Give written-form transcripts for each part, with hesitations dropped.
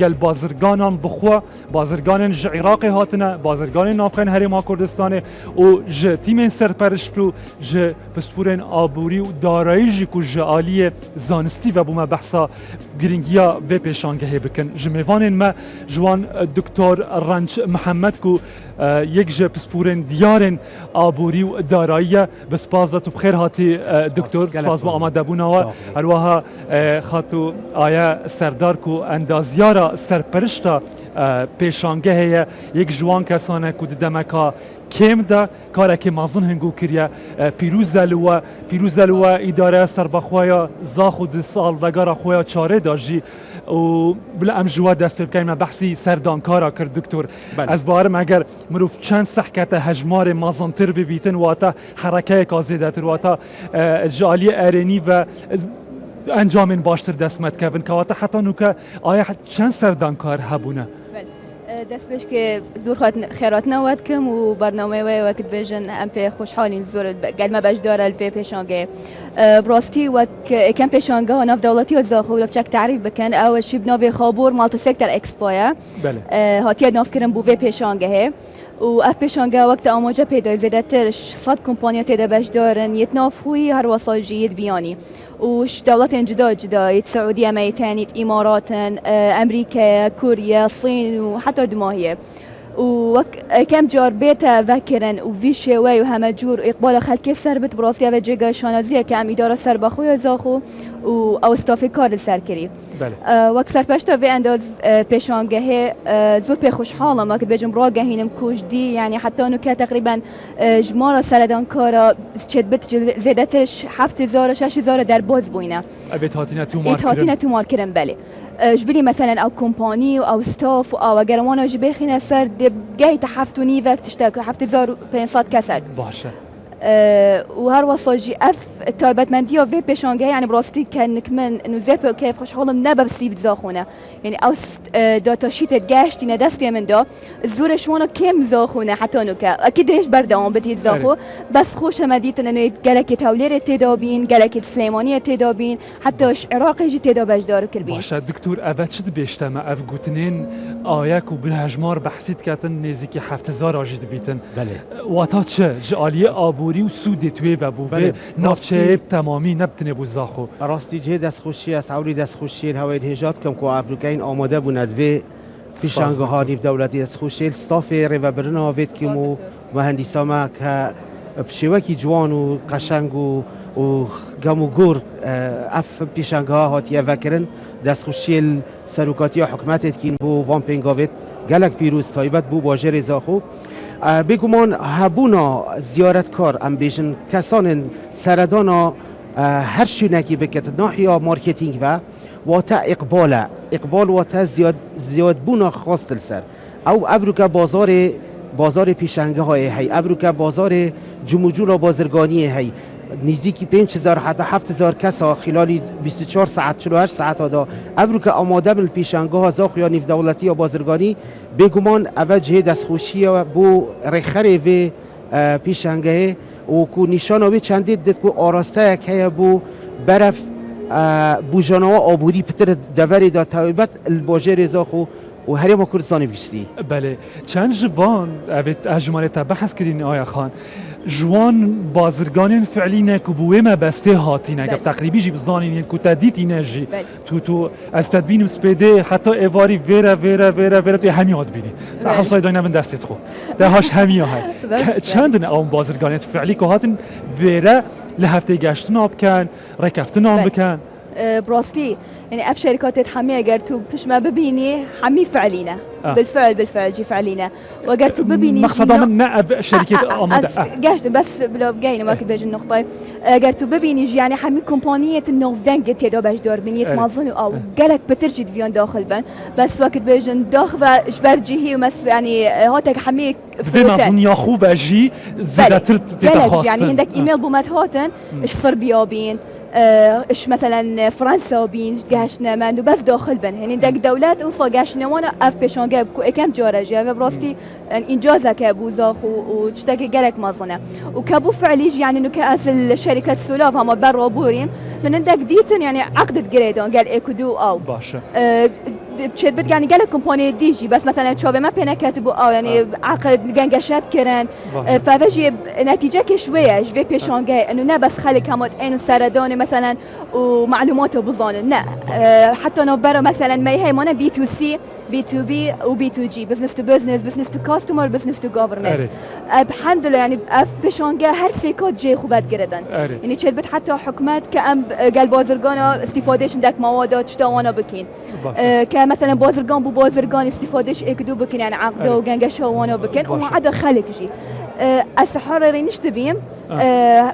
گل بازرگانان بخوا بازرگانان ج عراق هاتنه بازرگان نافخن هریما کردستان و ج تیم سرپرشت و ج پسپورن آبوری و دارایی جی کو ج آلی زانستی و بوما بحثا گرینگیا و پیشانگه بکن جمیوان ما جوان دکتر رنج محمد کو یک ج پسپورن دیارن آبوری و دارایی بسپاس و تو بخیر هاتی دکتر سپاس با آماده بونا و هروها خاطو آیا سردار کو اندازیارا سرپرشتا پیشانگه هیا یک جوان کسانه که دمکا کم ده کاره که مازن هنگو کریا پیروز دلوه اداره سربخوایا زاخود سال دگار خویا چاره داجی و بلا ام جوا دست بکنیم بحثی سردانکارا کرد دکتر از بارم اگر مروف چند صحکت هجمار مازن تر ببیتن واتا حرکه کازیده تر واتا جالی ارنی و انجام باشتر دستمت کردن که واتا حتی نوکه آیا چند سردانکار هبونه دست بهش که زور خیرات نواد کم و برنامه وقت بیشن ام په خوشحالین زور قد ما باش داره الفي پیشانگه براستی و کم پیشانگه ها ناف دولتی و زاخو لب چک تعریف بکن اول شی بناوی خابور مالتو سکتر اکسپایا هاتیه ناف کرن بو في پیشانگه و اف پیشانگه وقت آماجه پیدا زیده ترش 100 کمپانیا تیده باش دارن یتنافوی هر وصاجی بیانی وش دولات جدا السعودية ميتانيت إمارات أمريكا كوريا الصين وحتى دماهية وكم جار بيتا ذكرا وفي شوي وهمجور إقبال خلقي سربت براسيا وجيغا شانازية كام إدارة سربخويا زاخو او استافی کار سر کری. وقت سرپشتا و انداز پیشانگه زور پی خوشحالم وقت بجم را گهینم کجدی یعنی حتی نکه تقریبا جمارا سردان کارا چد بت زیده ترش 7000 6000 در باز بوینه. ابیت هاتینه تو مار کرم بله. جبري مثلا او كومباني او ستاف او اگرمانا جبخينا سر جايت حفت وني وقت تشتاك 7500 كسد باشه و هر وصاجي اف تایبەتمەندی و پیشانگه یعنی براستی کنک من انو زیر په کیف خوشحالم نبا بسی بزاخونه یعنی اوس داتا شیت گشتی ندستی من دا زورش وانا کم زاخونه حتی نو که اكيد ايش بردام بتي زاخو بس خوش مديت انه گلک تولیر تدابین گلک سلیمانی تدابین حتی عراقی جی تدابج دار کربین باشه دکتور اول چه بیشتم اف گوتنین آیک و بالهجمار بحثیت کردن نزدیک 7000 آجید بیتن بله واتا چه جالی آبوری و سود توی و بوه نافچه تمامی نبتنه بوزاخو راستی جه دست خوشی است اولی دست خوشی هوای هجات کم کو افریقین آماده بوند و پیشانگه ها نیف دولتی دست خوشی استاف ریوبرنا وید کمو مهندسا ما که بشوکی جوان و قشنگ و گمو گور اف پیشانگه ها هاتیه وکرن دست خوشی سروکاتی حکومت کین بو وان پنگاوید گلک پیروز تایبت بو باجر زاخو بگمان هبونا زیارتکار ام بیشن کسان سردانا هر شونکی بکت ناحیه مارکتینگ و تا اقبال و تا زیاد بونا خواست سر او ابروکا بازار پیشنگه های هی ابروکا بازار جموجولا بازرگانی هی نزدیکی 5000 حتی 7000 کسا خلال 24 ساعت 48 ساعت دا ابروکا آماده من پیشنگه ها زاخ یا نیف دولتی یا بازرگانی بگمان اوجه دستخوشی و بو رخره و پیشنگه و کو نشانه چندی دید کو آراسته که بو برف بوجانوا آبوری پتر دوری دا تایبت الباجر زاخو و هریم کردستانی بیشتی بله چند جوان اوید اجمالی تا بحث کردین آیا خان جوان بازرگانین فعلی نکبوه ما بسته هاتی نگب تقریبی جی بزانین که تدیتی نجی تو از تدبین سپیده حتی ایواری ویره توی همی هات بینی حمصای داینا من دستت خو ده هاش همی های چند اون بازرگانیت فعلی که هاتن ویره لهفته گشتن آب کن رکفتن آب بکن براستی يعني اف شركات حمي اگر تو بش ما ببيني حمي فعلينا بالفعل جي فعلينا واگر تو ببيني مقصدا من نأب شركة آمده قاشت بس بلا بقينا ما كبيج النقطة اگر تو ببيني جي يعني حمي كومبانية النوف دنگ تيدا باش دار بنيت مازن او قالك بترجي فيون داخل بن بس وقت بيجن داخل اجبر جي ومس يعني هاتك حمي مازن يا خوب اجي زيادة تتخاص يعني عندك ايميل بومات هاتن ايش صربيا بين ايش مثلا فرنسا بين قاشنا ما بس داخل بن يعني دك دولات اوصا قاشنا وانا اف بيشان كم جاره جا براستي انجازه كابوزاخ وتشتكي قالك مازنه وكابو فعلي يعني انه كاس الشركه السلاف هم برا بوريم من عندك ديتن يعني عقد جريدون قال ايكودو او باشا بتشد بد يعني قالك كومباني ديجي بس مثلا شو ما بينا كاتبوا يعني عقد جنجشات كرنت فبجي نتيجة كشوية جبي بيشانجي انه نا بس خلي كاموت انو سردوني مثلا ومعلوماته بظن لا حتى نوبرو مثلا ما هي مانا بي تو سي بي تو بي وبي تو جي بزنس تو بزنس بزنس تو كاستمر بزنس تو جوفرمنت بحمد لله يعني اف بيشانجي هر سيكوت جي خوبات جردن يعني تشد بد حتى حكومات كأم قال بازرگانا استفادهش دك مواد چتا وانا بكين كمثلا بازرگان بو بازرگان استفادهش اكدو بكين يعني عقده وجنجش وانا بكين وما عدا خلق جي السحارة رينش تبيم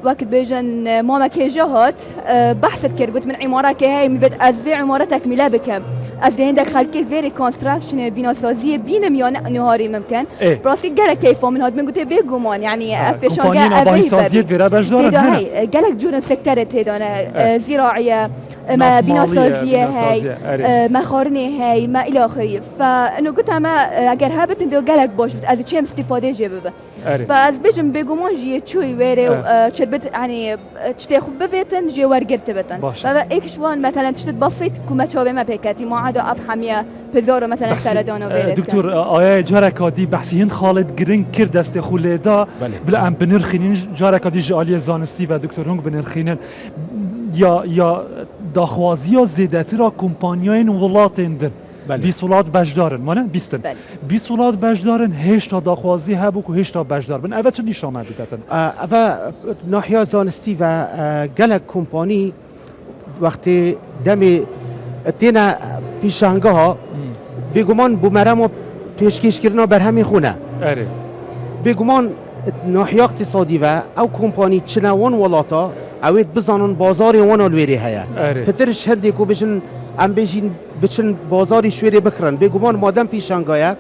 وقت بيجن ماما كيجاهات بحثت كير قلت من عمارة كهي مبد از في عمارة تكملة بكم از ده عندك خلقي فيري كونستراكشن بنا سازية بينم يا نهاري ممكن براسي قالك كيفو من هاد من قلت بيجومان يعني افشان قال ابي سازية فيرا بجدار قالك جورن سكتر تيدانا زراعية ما بنا سازية هاي ما خارني هاي ما الى اخره فانه قلت ما اگر هابت انده قالك باش از چه استفاده جيبه فاز بيجم بيجومان جي تشوي ويري شد يعني تشتي خوب بفيتن جي ورقرت بتن فايكشوان مثلا تشت بسيط كما تشوي ما بيكاتي ما عدا افهميه بزارو مثلا سردان وبيرت دكتور آیا جارکادی بحثیین خالد گرین کرد دست خولیدا بلا ام بنرخینین جارکادی جالی زانستی و دکتر هنگ بنرخینن یا داخوازی یا زیدتی را کمپانیاین ولاتین دن بیسولات بجدارن مانه بیستن بیسولات بجدارن هشتا داخوازی هبو که هشتا بجدار بن اوه چه نیش آمد بیتن اوه ناحیه زانستی و گلک کمپانی وقتی دمی تینا پیشانگه ها بگمان بومرم و پیشکش کردن بر همین خونه بگمان ناحیه اقتصادی و او کمپانی چنوان ولاتا اوید بزنن بازار وان الویری هیا پترش هندی کو بشن ام بجین بچن بازاری شویری بکرن بگمان مادم پیشانگاه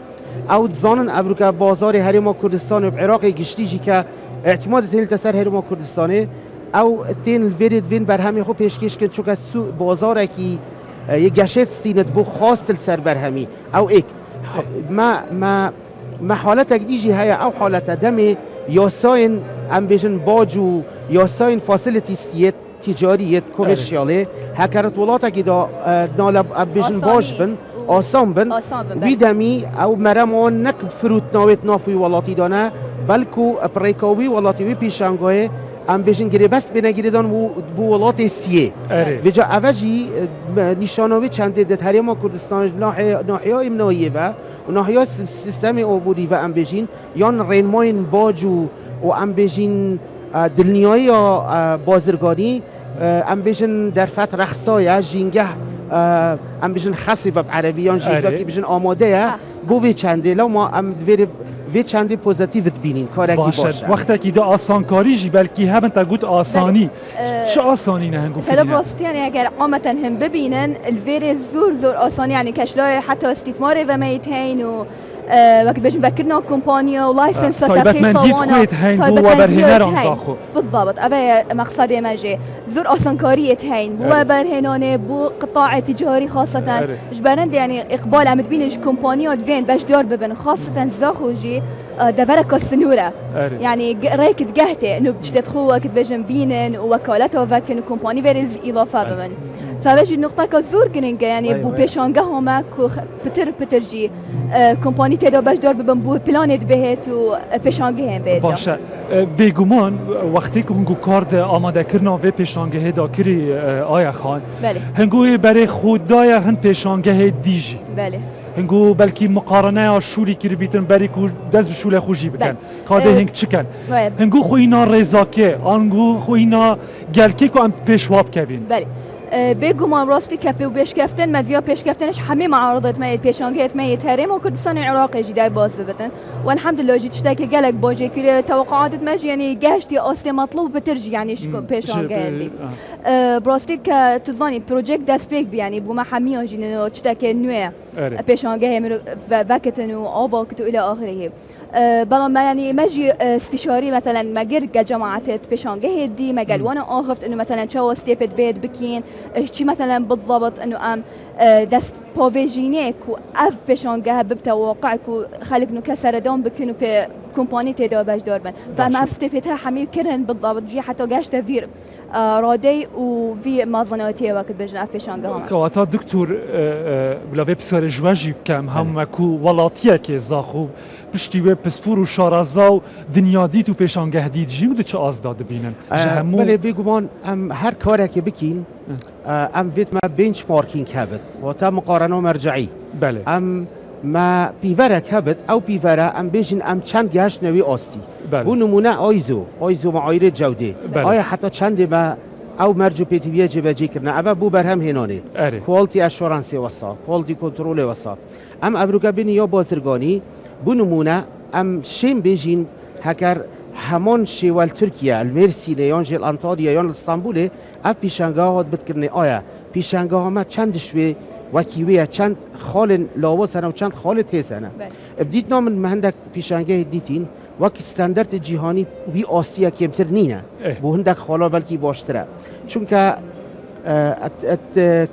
او زانن ابروکا بازار هریما کردستان و عراق گشتیجی که اعتماد تیل تسر هریما کردستانه او تین الویری وین بر همین خو پیشکش کن چون که بازار کی یک گشت ستینت بو خواست السر برهمی او ایک ما حالت اگدیجی هیا او حالت دمی یاساین ام بیشن باجو یاساین فاسیلیتی استیت تجاریت کومرشیاله هکرت ولاتا که دا نالب بیشن باش بن آسان بن ویدمی او مرمان نک فروت ناویت نافوی ولاتی دانه بلکو پریکاوی ولاتی وی پیشنگاه ام بیشن گیری بست بنگیریدان بو ولات سیه وجا اوجی نشانوی چنده ده هریما کردستان ناحیه امنایه و ناحیه سیستم عبوری و ام بیشین یان رینماین باجو و ام بیشین دلنیایی بازرگانی ام بیشن در فتح رخصای جینگه ام بیشن خاصی به عربیان جینگه که بیشن آماده بو وی چنده لو ما ام وی چندی پوزیتیوت بینین کاری باشه وقتی که دا آسان کاری جی بلکی هم تا گوت آسانی چه آسانی نه هنگو سلام براستی یعنی اگر عامتا هم ببینن الویر زور آسانی یعنی کشلای حتی استثمار و میتین و وقت بيجي بكرنا كومبانيا ولايسنس ترخيص وانا طيب وبرهنه رانزاخو بالضبط ابي مقصدي ما جي زور اصنكاريه هين بو برهنانه بو قطاع تجاري خاصه جبرند يعني اقبال عم تبينش كومبانيات فين باش دار ببن خاصه زاخو جي دفرك السنوره يعني ريك تقهته انه بتدخل وقت بيجي بينن وكالته وكن كومباني بيرز اضافه بمن فبجي النقطة كزور كننجا يعني بو بيشانجا هما كو بتر جي كومباني تدا باش دار ببن بو بلانت بهت و بيشانجا هم بهت باشا بيگومان وقتی که هنگو کارد آماده کرنا و پیشانگه هدا کری آیا خان هنگوی برای خودای هن پیشانگه دیجی هنگو بلکی مقارنه شوری کری بیتن برای که دست به شوله خوشی بکن کاده هنگ چکن هنگو خو اینا رزاکه هنگو خو اینا گلکی که هم پیشواب کوین بگومان راستی که پیش کفتن مدویا پیش کفتنش همه معارضات میاد پیشانگیت میاد هرم و کردستان عراقی جی در باز ببتن و الحمدلله جی تشتا که گلک باجی که توقعاتت ماجی یعنی گشتی آستی مطلوب بترجی یعنی شکن پیشانگیتی براستی که تزانی پروژکت دست پیک بیانی بو ما همه جی نو تشتا که نوع پیشانگی هم وقتن و آواکت و الى آخره بلان ما يعني ماجي استشاري مثلا ما جرق جماعات بيشانجه دي ما قال وانا اخفت انه مثلا شو ستيبت بيت بكين شي مثلا بالضبط انه ام دست بوفيجينيك واف بيشانجه بتوقعك وخلق انه كسر دوم بكينو في كومباني تدا باش دوربن فما ستيبتها حمير كرن بالضبط جي حتى قاش تفير رادي وفي مازناتي وقت بجنا پیشانگاه كواتا دكتور بلاوي بسر جواجي كام هم كو ولاتيه كي زاخو پشتی به پسپور و شارازا و دنیا دید و پیشانگه دید جیم دو چه آزداد بینن بله بگمان ام هر کاری که بکین ام ویت ما بنچ مارکینگ هبت و تا مقارنه مرجعی بله ام ما بیوره هبت او بیوره ام بیشین ام چند گهش نوی آستی بو نمونه آیزو معایر جوده آیا حتی چند ما او مرجو پیتیویه جبجی کرنا اما بو برهم هنانه کوالتی اشورانسی وسا کوالتی کنترول وسا ام ابروگا بینی یا بازرگانی بو نمونه ام شیم بیجین هکر همان شیوال ترکیه المرسینه یان جل انطالیا یان استانبول اف پیشنگاه هات بتکرنه آیا پیشنگاه ما چند شوی وکیویه چند خال لاوسنه و چند خال تیسنه بدید نام مهندک پیشنگاه دیتین وک استاندارد جهانی وی آسیا کمتر نینه بو هندک خالا بلکی باشتره چون که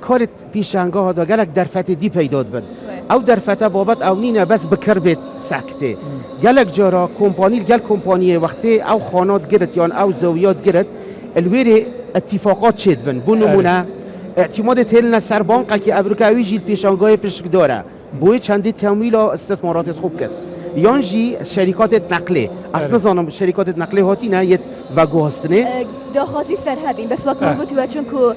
کارت پیشنگاه ها دا گلک درفت دی پیداد بند او درفت بابت او نینه بس بکر بیت سکته گلک جارا کمپانی گل کمپانی وقتی او خانات گرد یان او زویات گرد الویره اتفاقات چید بند بو نمونه اعتماد تیلنا سر بانقه که ابروکاوی جیل پیشنگاه پشک داره بوی چندی تمویل و استثمارات خوب کرد یان جی شرکات نقله اصلا زانم شرکات نقله هاتی نه یه وگو هستنه داخلی سر هبین بس وقت موجود و چون که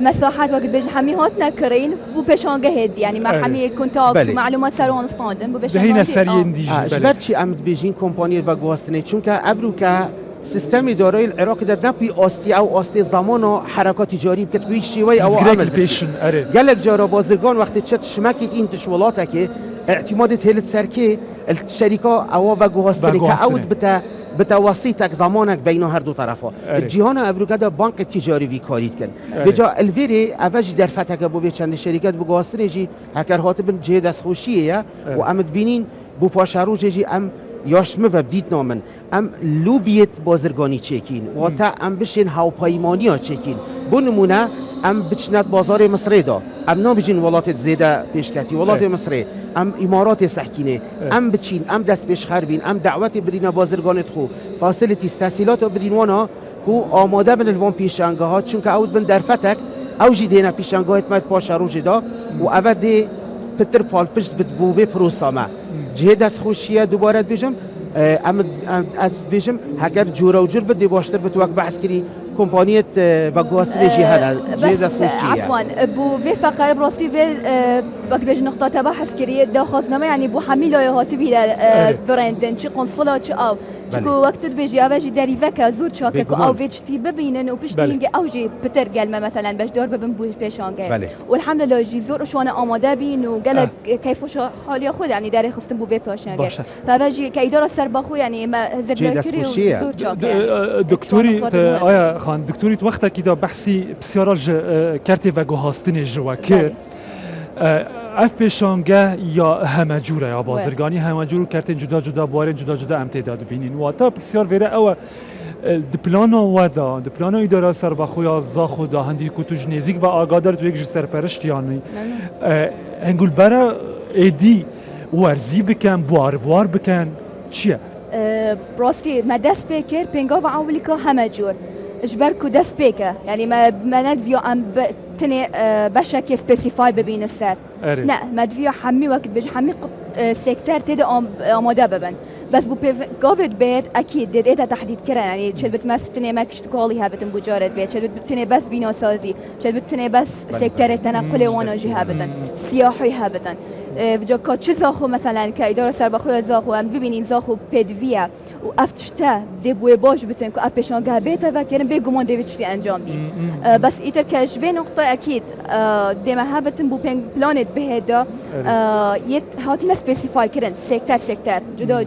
مساحت وقت بيج حمي هات نكرين بو بيشانجه هدي يعني ما حمي كونتاكت معلومات سرون استاندن بو بيشانجه هنا سريين دي جبرتشي ام بيجين كومباني وگو هستنه چون که ابروکا سیستم اداره العراق داد نپی آستی او آستی زمان و حرکات جاری بکت بیش شیوی او آمزد گلک جارا بازرگان وقتی چت شمکید این تشولاته که اعتماد تهلت سرکه الشركه او وگو هستنه که اود بتوسيطك ضمانك بين هر دو طرفا الجهان ابروگادا بانک تجاری وی کارید کن بجا الویری اوج در فتک بو چند شرکت بو گاسترجی هکر هاتبن جه دست خوشیه و امد بینین بو پاشارو جی ام یاشمه و بدید نامن ام لوبیت بازرگانی چکین و تا ام بشین هاوپایمانی ها چکین بو نمونه ام بچنات بازار مصر دا ام نابجین ولات زیده پیشکتی ولات مصر ام امارات سحکینه ام بچین ام دست پیش خربین ام دعوت برینا بازرگانت خو فاصلتی تحصیلات برینوانا کو آماده بن الوان پیشنگاه ها چون که اود بن در فتک او جی دینا پیشنگاهت مد پاش روج دا و اود دی پتر پال پشت بدبوبه پروسامه جه دست خوشیه دوباره بجم ام از بجم هگر جورا و جور بدی باشتر بتوک بحث کری كومبانية باقواستريجي هذا جيد اسموشتية عفوا بو في فقرة براستي في بكبج نقطة تبع حسكرية داخلنا يعني بو حميلة يهاتبي براندن شي قنصلة شي او چكو وقت بيجي اوجي داريفكا زور شاكك او فيتشتي ببينن وبشتينجي اوجي بتر قلمة مثلا باش دور ببن بوش بيشانجي والحمد لله جي زور شوانا آماده بين وقالك كيف حالي خود يعني داري خستن بو بيشانجي فباجي كإدارة سرباخو يعني ما زبلاكري وزور شاكك دكتوري آیا خان دکتوری تو وقتی که بحثی بسیار کرتی و گوهاستنی جوا کرد اف پیشانگه یا همه جوره یا بازرگانی همه جور کرتین جدا جدا بارین جدا جدا امتداد بینین و تا بسیار ویره او دپلانا ودا دپلانا اداره سربخویا زاخو دا هندی کتوج نزیک و آگادر تو یک سرپرشت یعنی هنگول برا ایدی ورزی بکن بار بکن چیه؟ براستي ما دست بكر بينغا وعاوليكا همه جور اجبركو دست بكر يعني ما ندفيو ام تني بشكل سبيسيفاي ببين السر لا ما دفيو حمي وقت بيج حمي سيكتر تدي آماده ببن بس بو قافد بيت اكيد ديتا تحديد كره يعني شد بتمس تني ما كشت كولي هابتن بوجارت بيت شد بتني بس بينو سازي شد بتني بس سيكتر التنقل وانا جي هابتن سياحي هابتن بجا که چه زاخو مثلا که اداره سربخوی زاخو هم ببینین زاخو پدویه و افتشته دبوی باش بتن که اپشانگه بیته و کرن بگمان دوید چتی انجام دی بس ایتر که جوه نقطه اکید دیمه ها بتن بو پلانت بهدا یه هاتی نسپیسیفای کرن سکتر جدا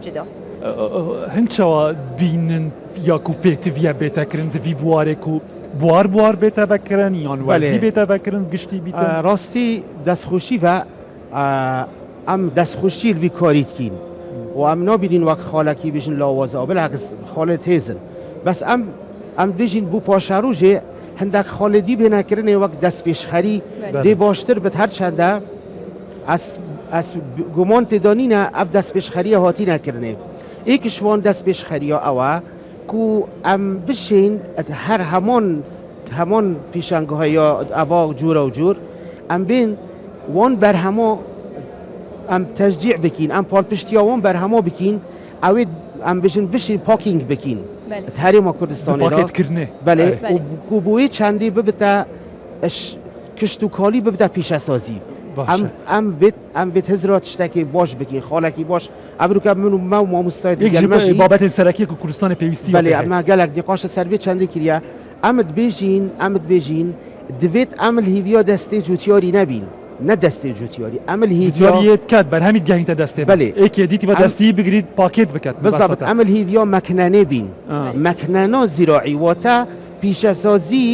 هنگ چوا بینن یا کو پدویه بیته کرن دوی بواره کو بوار بیته بکرن یا وزی بیته بکرن گشتی بیته راستی دستخوشی و ام دستخوشی الوی کاریت کین و ام نابینین وقت خالکی بیشن لاوازه بالعکس خالت هیزن بس ام بیشین بو پاشاروجه هندک خالدی بنا کرنه وقت دست پیشخری دی باشتر بد هر چنده از گمان تدانینه اف دست پیشخری هاتی نکرنه ایکشوان دست پیشخری اوه کو ام بشین هر همان همان پیشنگاه یا اوا جور و جور ام بین وان بر هما ام تشجیع بکین ام پال پشتیا وان بر هما بکین اوید ام بجن بشین پاکینگ بکین بله هەرێما کوردستانی پاکت کردنێ بله بله. و بۆیە چەندی ببتە کشت و کالی ببتە پیشەسازی ئەم بێت هزرات شتێکی باش بکەین خاڵێکی باش ئەبروکە من و ما و مامۆستای دیگەمەژی بابەتێن سەرەکیە و کوردستانی پێویستی بەێ ئەمە گەلک نقاشە سەروێ چەندی کردە ئەمت بێژین دەبێت ئەمل هیڤیا دەستێ جوتیاری نەبین نە دەستێ جوتیاری ئەمل هیڤیا جوتیاریت کات بەرهەمیت گەهینتە دەستێ بله. ئێکێ دیتی بە دەستی بگریت پاکێت بکات بالضبط ئەمل هیڤیا مەکنەنێ بین مەکنەنا زیراعی واتە پیشەسازی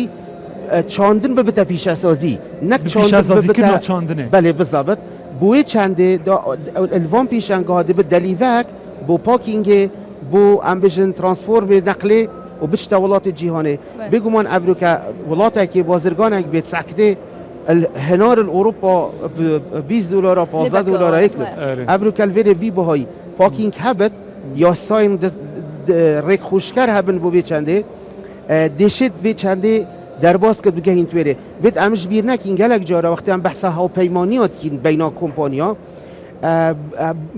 چاندن ببتە پیشەسازی نەک چاندن ببتە چاندنێ بله بالضبط بۆیە چەندێ ئەلڤان پیشەنگەها دەبێت دەلیڤەک بۆ پاکینگێ بۆ ئەم بژن ترانسفۆرمێ نەقلێ و بچتە وڵاتی جیهانێ بگومان ئەڤروکە وڵاتێکی بازرگانێک بێت سەکتێ هنار الأوروبا $20 $15 يكلف أبروك الفيري في بهاي باكينج هبت يا سايم ريك خوشكر هبن بو بيچنده دشت بيچنده درباز كد بگهين تويره بيت امش بير نكين گلك جارا وقتی هم بحث ها پیمانیات کین بینا کمپانیا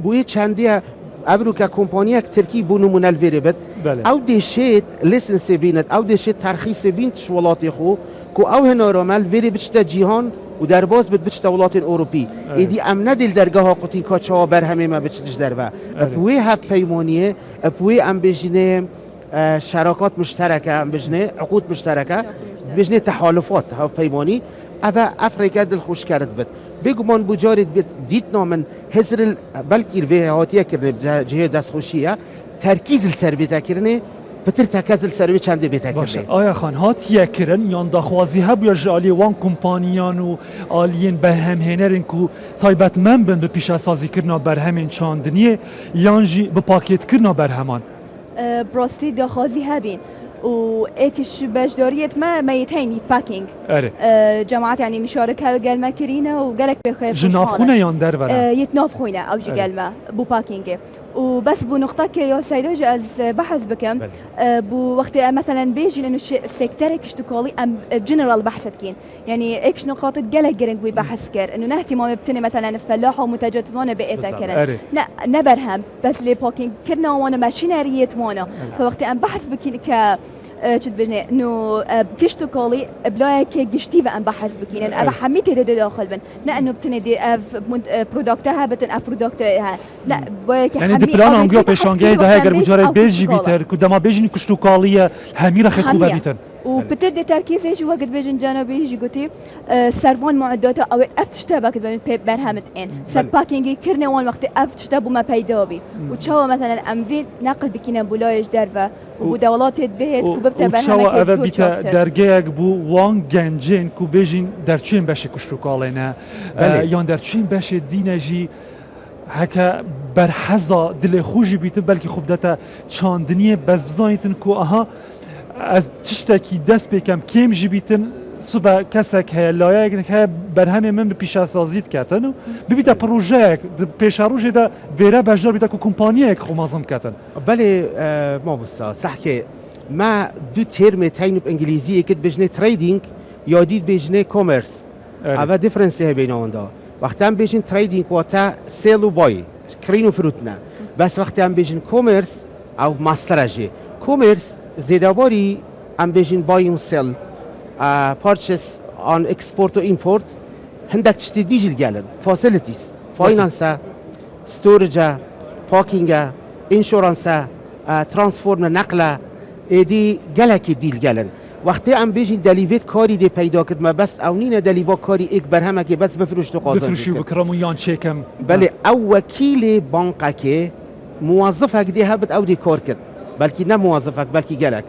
بوی چنده ابروك كومبانيا تركي بو نمونه الفيري بد او دشت ليسنس بينت او دشت ترخيص بينت شولاتي خو کو او هنا رامل ویری بچتا جیهان و در باز بچتا ولات اروپی ایدی ام ندیل درگاه ها قطین کاچا بر همه ما بچتش در و اپوی هفت پیمانیه اپوی ام بجنه شراکات مشترکه ام بجنه عقود مشترکه بجنه تحالفات هفت پیمانی اوه افریقا دل خوش کرد بد بگو من بجارید دیتنا من هزر بلکی الوی هاتیه کرنه جهه دست خوشیه ترکیز السربیته کرنه بتر تکازل سروی چنده بیت کرده. آیا خان هات یکرن یان دخوازی هب یا جالی وان کمپانیان و آلین به هم هنرین کو تایبت من بن به پیش سازی کرنا بر همین چاندنیه یان جی به پاکت کرنا بر همان. براستی دخوازی هبین و ایکش بجداریت ما یتین یت پاکینگ. جماعت یعنی مشارکه گل مکرینه و گلک بخیر. جناف خونه یان در وره. یت ناف خونه او جی گل ما بو پاکینگه. وبس بو نقطة يا سيدوج از بحث بكم بو وقت مثلا بيجي لانه سيكترك اشتكالي ام جنرال بحثت كين يعني ايش نقاط جلق جرنج وي بحث كر انه نهتي ما بتني مثلا الفلاحه ومنتجات وانا بقيتها كرن لا نبرهم بس لي بوكينج كرنا وانا ماشينريت وانا فوقت ام بحث بكين ك شد بجني انه كشتو كولي بلاي كي جشتي وان بحث بكين انا حميتي داخل بن لا انه بتني دي برودكتها بتن برودكتها لا يعني دبلان انجو بيشانجي ده اگر بجاره بيجي بيتر كدما بيجي كشتو كاليه هميره خطوبه بيتر وبتدي تركيز ايش وقت بيجن جانبي يجي قلتي سرفون معداته او افتشتا بك برهمت ان سر باكينج كرنا وان وقت افتشتا بما بيدابي وتشوا مثلا امفي نقل بكينا بولايش درفه وبدولات بهت وببتا برهمك وتشوا بيتا درجيك بو وان گنجين كو بيجين درچين باشه كشتو كالينا يان درچين باشه دينجي هکا برحزا دل خوشی بیتن بلکه خوب داتا چاندنیه بس بزانیتن که آها از تشتکی دست بکم کم جی بیتن صبح کسک های لایه که بر همه من به پیش سازیت کتن و ببیتا پروژه پیش روژه دا ویره بجدار بیتا که کمپانیه که خمازم کتن بله ما بستا صح که ما دو ترم تاین بانگلیزی اکد بجنه تریدینگ یا دید بجنه کامرس اوه دیفرنسی های بین آن دا وقتی هم بجن تریدینگ واتا سیل و بای کرین و فروتنه بس وقتی هم بجن کامرس او ماسترجه کامرس زیداباری هم بجن بای و سیل پارچس آن اکسپورت و ایمپورت هندک چتی دیجل گلن فاسیلیتیز فاینانسا ستورجا پاکینگا انشورانسا ترانسفورم نقله ایدی گلکی دیل گلن وقتی ام بیجین دلیویت کاری دی پیدا کد ما بس او نینه دلیوا کاری ایک برهمه که بس بفروش تو قاضی بفروشی و بکرامو یان چکم بله او وکیل بانقه که موظفك دی هبت او دی کار کد بلکی نه موظفك بلکی گلک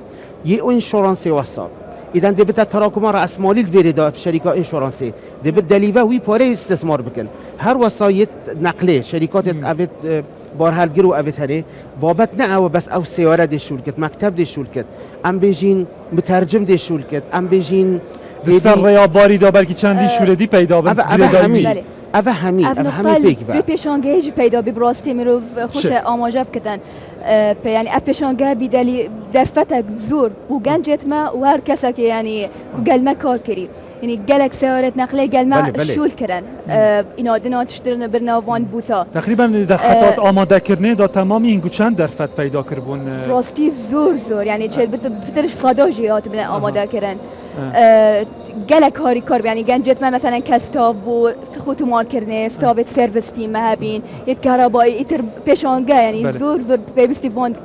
یه انشورانسی وصل اذا دي بتا تراكم راس مالي الفيريدا بشركه انشورانسي دي بالدليفا وي باري استثمار بكن هر وسايط نقليه شركات افيت بارهالجر و افيت هري بابت نه او بس او سياره دي شولكت مكتب دي شولكت ام بيجين مترجم دي شولكت ام بيجين سر یا باری دا بلکه چندی شولدی پیدا بند اوه همین افنقل پیک في پیشانگه جی پیدا بی براستی میرو خوش چه؟ آماجه بکتن یعنی اف پیشانگه بیدلی در فتک زور و گنجت ما و هر کسی که یعنی گلمه کار کری یعنی گلک سیارت نقله گلمه بله، بله. شول کرن اینا دنا تشترن برناوان بوتا تقریبا در خطات آماده کردنه دا تمامی این چند درفت پیدا کربون راستی زور یعنی چه بترش صدا جیات بنا آماده کردن گلک هاری کار یعنی گنجت ما مثلا کستاب و خودتو مار کردنه استابت سرویس تیم هبین یت کهربایی ایتر پیشانگه یعنی بله. زور پیوستی بوند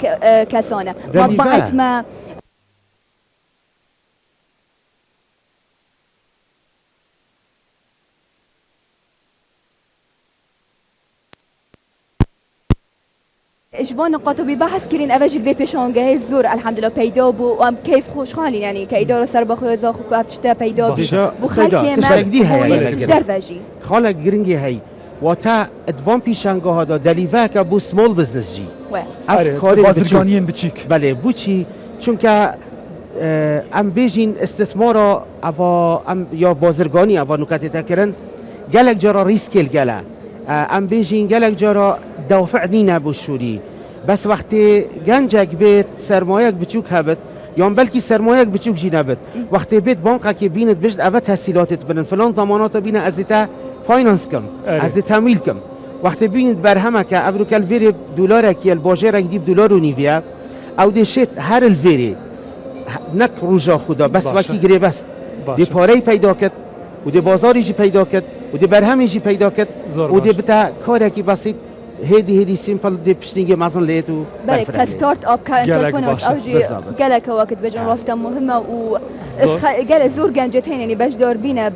کسانه دلیل مطبعت بله. ما اجوان نقاطو بی بحث کرین اوجل به پیشانگه زور الحمدلله پیدا بو و هم کیف خوشحالی یعنی که ایدار سر بخوی زاخو که هفچتا پیدا بی دیجا بو سیدا خلکی تشتگدی هیا من در وجی خالق گرینگی هی و تا ادوان پیشنگه ها دا دلیوه که بو سمول بزنس جی و اف کاری بچوک بازرگانیین بچیک بله بوچی چون که ام بیجین استثمارا اوا ام یا بازرگانی اوا نکاتی تکرن گلک جرا ریسکل گله ام بیجین گلک جرا دوافع نینه بوشوری بس وقتی گنجک بیت سرمایک بچوک هبت یا بلکی سرمایک بچوک جی نبت وقتی بیت بانک که بینت بجد اوا تحصیلاتت بنن فلان ضمانات بینه از دیتا فاینانس کم اره. از دیتا تمویل کم وقتی بینت برهمه که ابرو کل ویری دلار کی الباجر دیب دلار و نیویا او دشت هر الویری نک روزا خدا بس باشه. وکی گری بس باشه. دی پاره پیدا کرد و دی بازاری جی پیدا کرد و دی برهمی جی پیدا کرد زور و دی باشه. بتا کاری کی بسیط هدی سیمپل دی پشتینگ مازن لیت و بله برفرنگی. كستارت اب قالك كانتربرنورز باشا. او جي بالضبط. قالك وقت بجن راستا مهمه و زور. قال زور گنجتين يعني باش دور بينا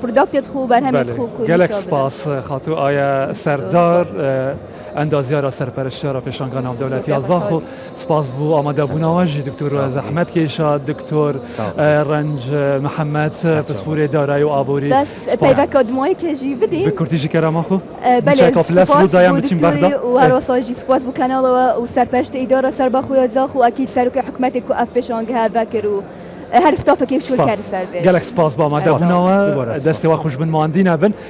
برودكت خو برهم بله خو گلک سپاس خاطو آیا سردار اندازیارا سرپرشتیارا پیشانگان ناو دولتی آزاخو سپاس بو آماده بوناواجی دکتور سلام. زحمت کیشا دکتور سلام. رنج محمد پسپور دارای و آبوری بس سپاس پیوک دمای که جی بدین بکرتیجی کرم آخو بله پلاس بود دایم بچین بردا و راساجی سپاس بو کانال و سرپرشت اداره سربخو زاخو اكيد سرک حکومت کو اف پیشانگه بکرو هر استاف که شول کرد سر گلک سپاس با آماده سپاس. بوناوا دوباره سپاس. دستی و خوش بن ماندین بن